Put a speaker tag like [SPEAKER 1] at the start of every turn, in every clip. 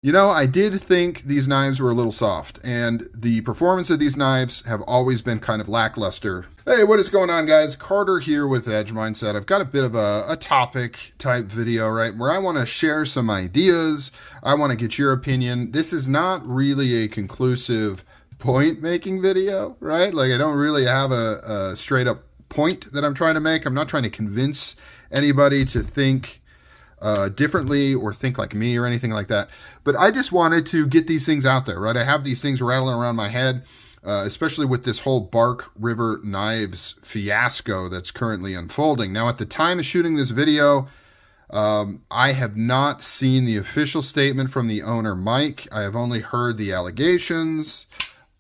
[SPEAKER 1] You know, I did think these knives were a little soft, and the performance of these knives have always been kind of lackluster. Hey, what is going on, guys? Carter here with Edge Mindset. I've got a bit of a topic type video, right, where I want to share some ideas. I want to get your opinion. This is not really a conclusive point-making video, right? Like, I don't really have a straight-up point that I'm trying to make. I'm not trying to convince anybody to think differently or think like me or anything like that. But I just wanted to get these things out there, right? I have these things rattling around my head, especially with this whole Bark River Knives fiasco that's currently unfolding. Now, at the time of shooting this video, I have not seen the official statement from the owner, Mike. I have only heard the allegations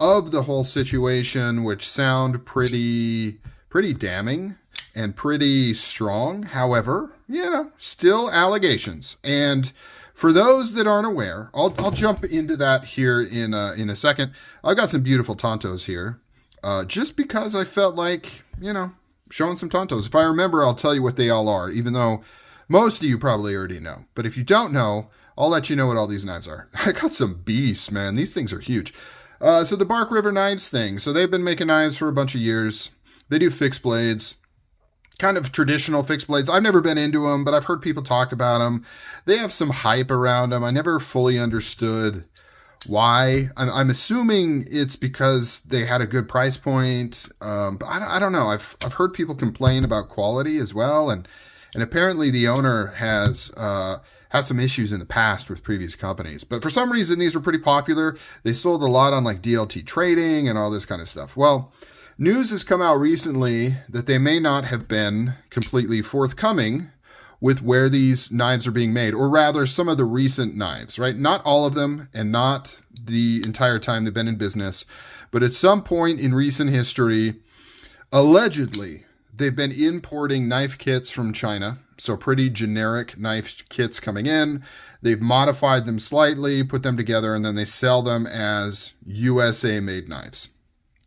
[SPEAKER 1] of the whole situation, which sound pretty damning and pretty strong. However, still allegations. And for those that aren't aware, I'll jump into that here in a second. I've got some beautiful Tontos here, just because I felt like, showing some Tontos. If I remember, I'll tell you what they all are, even though most of you probably already know. But if you don't know, I'll let you know what all these knives are. I got some beasts, man. These things are huge. So the Bark River Knives thing. So they've been making knives for a bunch of years. They do fixed blades. Kind of traditional fixed blades. I've never been into them, but I've heard people talk about them. They have some hype around them. I never fully understood why. I'm assuming it's because they had a good price point, but I don't know. I've heard people complain about quality as well, and apparently the owner has had some issues in the past with previous companies. But for some reason, these were pretty popular. They sold a lot on like DLT trading and all this kind of stuff. Well, news has come out recently that they may not have been completely forthcoming with where these knives are being made, or rather some of the recent knives, right? Not all of them and not the entire time they've been in business, but at some point in recent history, allegedly, they've been importing knife kits from China. So pretty generic knife kits coming in. They've modified them slightly, put them together, and then they sell them as USA made knives.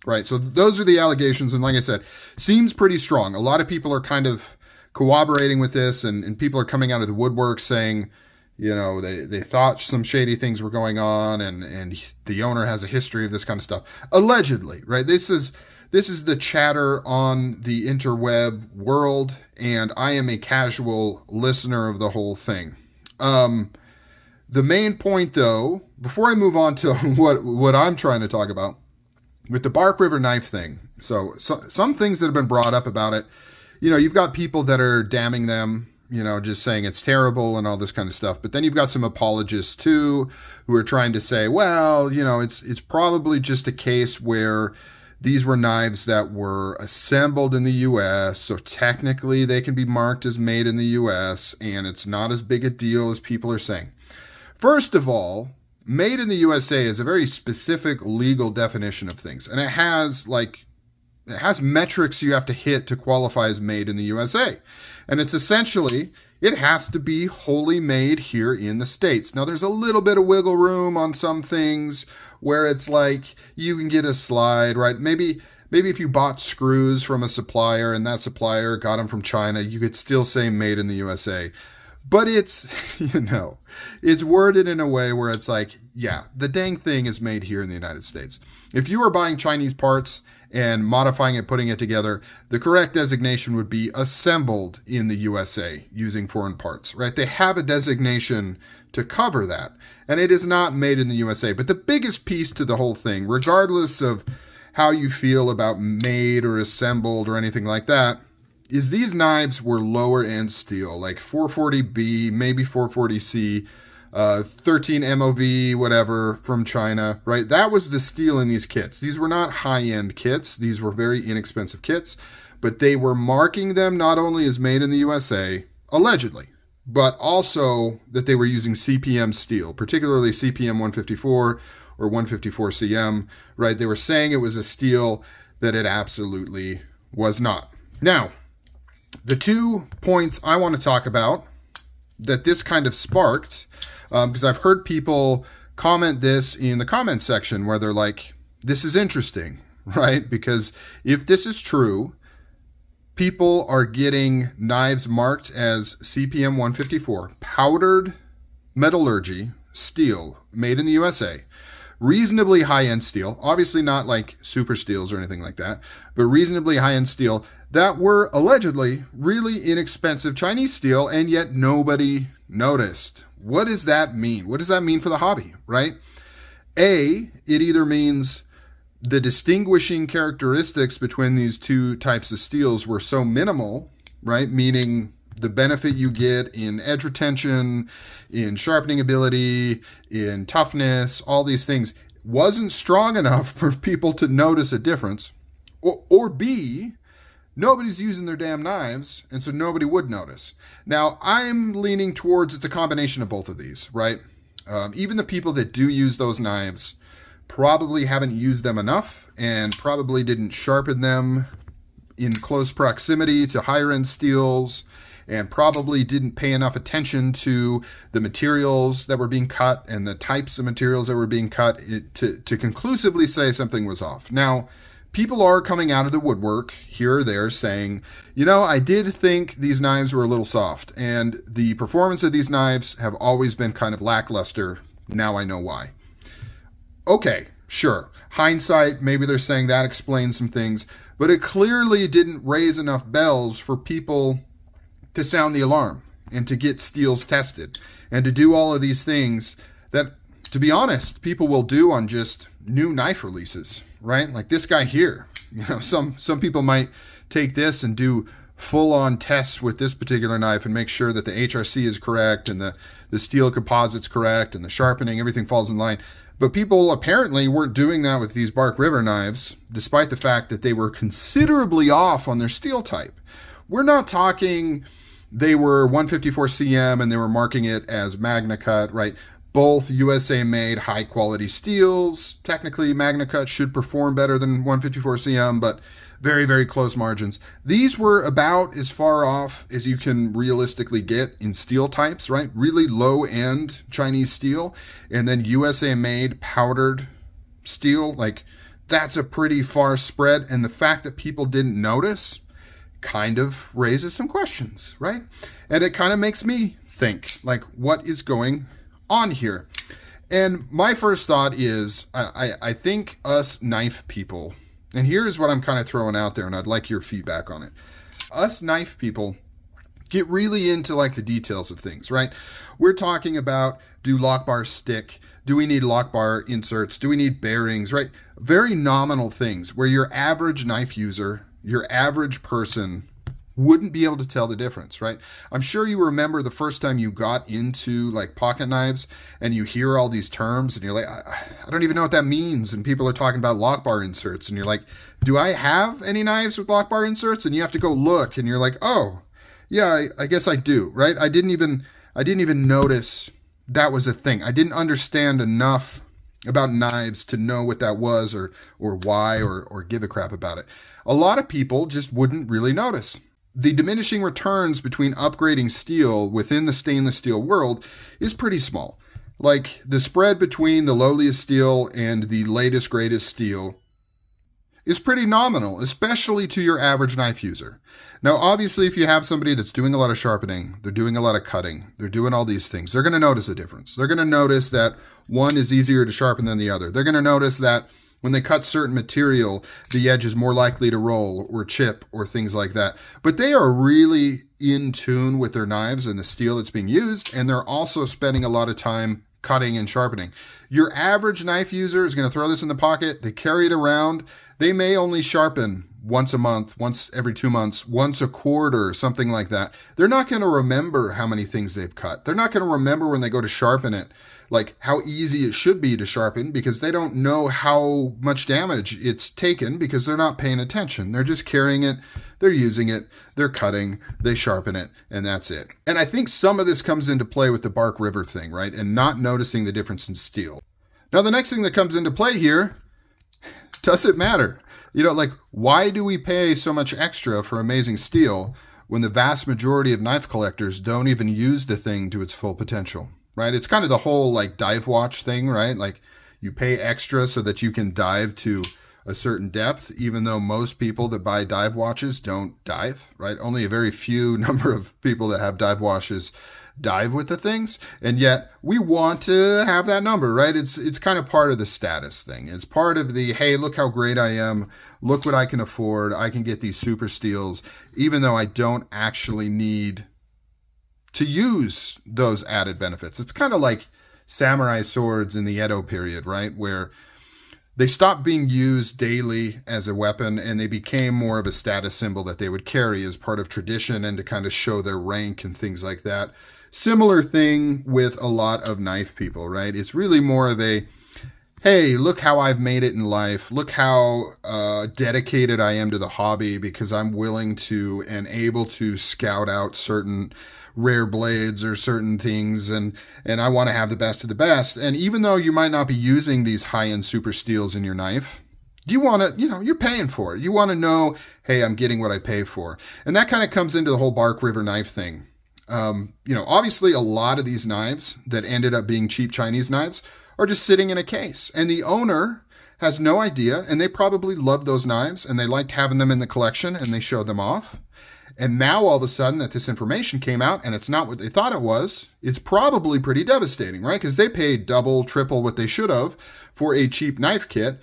[SPEAKER 1] Right, so those are the allegations, and like I said, seems pretty strong. A lot of people are kind of cooperating with this, and people are coming out of the woodwork saying, they thought some shady things were going on, and the owner has a history of this kind of stuff. Allegedly, right? This is the chatter on the interweb world, and I am a casual listener of the whole thing. The main point, though, before I move on to what I'm trying to talk about, with the Bark River knife thing, so some things that have been brought up about it, you've got people that are damning them, just saying it's terrible and all this kind of stuff. But then you've got some apologists too, who are trying to say, well, it's probably just a case where these were knives that were assembled in the U.S., so technically they can be marked as made in the U.S., and it's not as big a deal as people are saying. First of all, made in the USA is a very specific legal definition of things. And it has metrics you have to hit to qualify as made in the USA. And it's essentially, it has to be wholly made here in the States. Now, there's a little bit of wiggle room on some things where it's like you can get a slide, right? Maybe if you bought screws from a supplier and that supplier got them from China, you could still say made in the USA. But it's, it's worded in a way where it's like, yeah, the dang thing is made here in the United States. If you are buying Chinese parts and modifying it, putting it together, the correct designation would be assembled in the USA using foreign parts, right? They have a designation to cover that, and it is not made in the USA. But the biggest piece to the whole thing, regardless of how you feel about made or assembled or anything like that, is these knives were lower end steel, like 440B, maybe 440C, 13 MOV, whatever, from China, right? That was the steel in these kits. These were not high-end kits. These were very inexpensive kits, but they were marking them not only as made in the USA, allegedly, but also that they were using CPM steel, particularly CPM 154 or 154 CM, right? They were saying it was a steel that it absolutely was not. Now, the 2 points I want to talk about that this kind of sparked, because I've heard people comment this in the comment section where they're like, this is interesting, right? Because if this is true, people are getting knives marked as CPM 154, powdered metallurgy, steel made in the USA, reasonably high-end steel, obviously not like super steels or anything like that, but reasonably high-end steel that were allegedly really inexpensive Chinese steel, and yet nobody noticed. What does that mean? What does that mean for the hobby, right? A, it either means the distinguishing characteristics between these two types of steels were so minimal, right? Meaning the benefit you get in edge retention, in sharpening ability, in toughness, all these things wasn't strong enough for people to notice a difference. Or B, nobody's using their damn knives, and so nobody would notice. Now, I'm leaning towards it's a combination of both of these, right? Even the people that do use those knives probably haven't used them enough and probably didn't sharpen them in close proximity to higher end steels, and probably didn't pay enough attention to the materials that were being cut and the types of materials that were being cut to conclusively say something was off. Now, people are coming out of the woodwork here or there saying, you know, I did think these knives were a little soft, and the performance of these knives have always been kind of lackluster. Now I know why. Okay, sure. Hindsight, maybe they're saying that explains some things, but it clearly didn't raise enough bells for people to sound the alarm and to get steels tested and to do all of these things that, to be honest, people will do on just new knife releases, right? Like this guy here. You know, some people might take this and do full-on tests with this particular knife and make sure that the HRC is correct and the steel composite's correct and the sharpening, everything falls in line. But people apparently weren't doing that with these Bark River knives, despite the fact that they were considerably off on their steel type. We're not talking they were 154 CM and they were marking it as Magna Cut, right? Both USA made high quality steels. Technically, Magna Cut should perform better than 154 CM, but very, very close margins. These were about as far off as you can realistically get in steel types, right? Really low end Chinese steel, and then USA made powdered steel. Like, that's a pretty far spread. And the fact that people didn't notice kind of raises some questions, right? And it kind of makes me think, like, what is going on here? And my first thought is, I think us knife people, and here's what I'm kind of throwing out there, and I'd like your feedback on it. Us knife people get really into like the details of things, right? We're talking about, do lock bars stick? Do we need lock bar inserts? Do we need bearings, right? Very nominal things where your average knife user, your average person wouldn't be able to tell the difference, right? I'm sure you remember the first time you got into like pocket knives and you hear all these terms and you're like, I don't even know what that means. And people are talking about lock bar inserts and you're like, do I have any knives with lock bar inserts? And you have to go look and you're like, oh yeah, I guess I do, right? I didn't even notice that was a thing. I didn't understand enough about knives to know what that was or why or give a crap about it. A lot of people just wouldn't really notice. The diminishing returns between upgrading steel within the stainless steel world is pretty small. Like the spread between the lowliest steel and the latest greatest steel is pretty nominal, especially to your average knife user. Now, obviously, if you have somebody that's doing a lot of sharpening, they're doing a lot of cutting, they're doing all these things, they're going to notice a difference. They're going to notice that one is easier to sharpen than the other. They're going to notice that when they cut certain material, the edge is more likely to roll or chip or things like that. But they are really in tune with their knives and the steel that's being used, and they're also spending a lot of time cutting and sharpening. Your average knife user is going to throw this in the pocket. They carry it around. They may only sharpen once a month, once every 2 months, once a quarter, something like that. They're not going to remember how many things they've cut. They're not going to remember when they go to sharpen it, like how easy it should be to sharpen, because they don't know how much damage it's taken because they're not paying attention. They're just carrying it, they're using it, they're cutting, they sharpen it, and that's it. And I think some of this comes into play with the Bark River thing, right? And not noticing the difference in steel. Now, the next thing that comes into play here, does it matter? You know, like, why do we pay so much extra for amazing steel when the vast majority of knife collectors don't even use the thing to its full potential, right? It's kind of the whole like dive watch thing, right? Like you pay extra so that you can dive to a certain depth, even though most people that buy dive watches don't dive, right? Only a very few number of people that have dive watches dive with the things. And yet we want to have that number, right? It's kind of part of the status thing. It's part of the, hey, look how great I am. Look what I can afford. I can get these super steals, even though I don't actually need to use those added benefits. It's kind of like samurai swords in the Edo period, right? Where they stopped being used daily as a weapon and they became more of a status symbol that they would carry as part of tradition and to kind of show their rank and things like that. Similar thing with a lot of knife people, right? It's really more of a, hey, look how I've made it in life. Look how dedicated I am to the hobby because I'm willing to and able to scout out certain rare blades or certain things, and I want to have the best of the best. And even though you might not be using these high-end super steels in your knife, you want to, you're paying for it. You want to know, hey, I'm getting what I pay for. And that kind of comes into the whole Bark River knife thing. Obviously a lot of these knives that ended up being cheap Chinese knives are just sitting in a case, and the owner has no idea, and they probably loved those knives and they liked having them in the collection and they showed them off. And now all of a sudden that this information came out and it's not what they thought it was, it's probably pretty devastating, right? Because they paid double, triple what they should have for a cheap knife kit.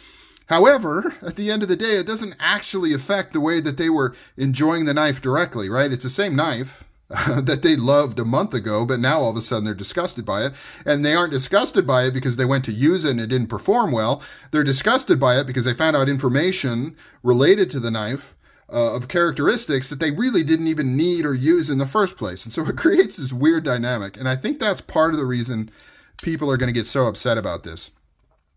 [SPEAKER 1] However, at the end of the day, it doesn't actually affect the way that they were enjoying the knife directly, right? It's the same knife that they loved a month ago, but now all of a sudden they're disgusted by it. And they aren't disgusted by it because they went to use it and it didn't perform well. They're disgusted by it because they found out information related to the knife of characteristics that they really didn't even need or use in the first place. And so it creates this weird dynamic. And I think that's part of the reason people are going to get so upset about this.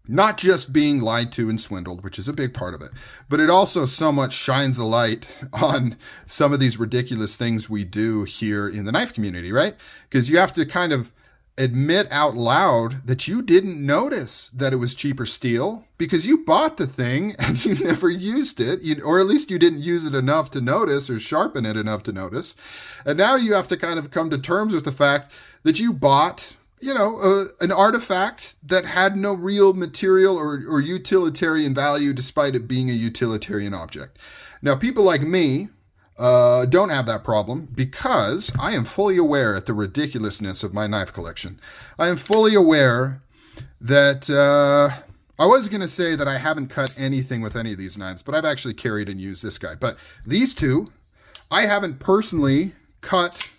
[SPEAKER 1] Not just being lied to and swindled, which is a big part of it, but it also somewhat shines a light on some of these ridiculous things we do here in the knife community, right? Because you have to kind of admit out loud that you didn't notice that it was cheaper steel because you bought the thing and you never used it, or at least you didn't use it enough to notice or sharpen it enough to notice. And now you have to kind of come to terms with the fact that you bought, an artifact that had no real material or utilitarian value despite it being a utilitarian object. Now, people like me don't have that problem because I am fully aware at the ridiculousness of my knife collection. I am fully aware that I was going to say that I haven't cut anything with any of these knives, but I've actually carried and used this guy. But these two, I haven't personally cut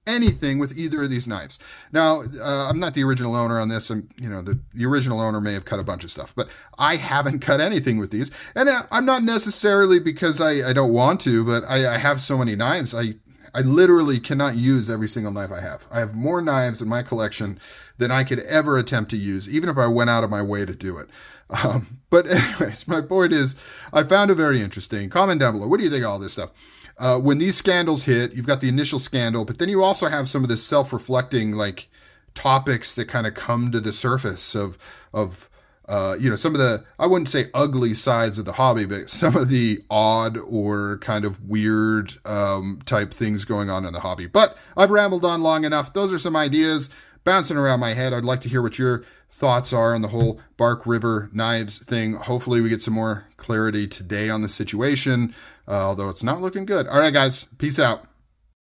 [SPEAKER 1] anything with either of these knives. Now, I'm not the original owner on this. The original owner may have cut a bunch of stuff, but I haven't cut anything with these. And I'm not necessarily because I don't want to, but I have so many knives. I literally cannot use every single knife I have. I have more knives in my collection than I could ever attempt to use, even if I went out of my way to do it. But anyways, my point is, I found it very interesting. Comment down below. What do you think of all this stuff? When these scandals hit, you've got the initial scandal, but then you also have some of this self-reflecting topics that kind of come to the surface of some of the, I wouldn't say ugly sides of the hobby, but some of the odd or kind of weird type things going on in the hobby. But I've rambled on long enough. Those are some ideas bouncing around my head. I'd like to hear what your thoughts are on the whole Bark River knives thing. Hopefully we get some more clarity today on the situation, although it's not looking good. All right, guys, peace out.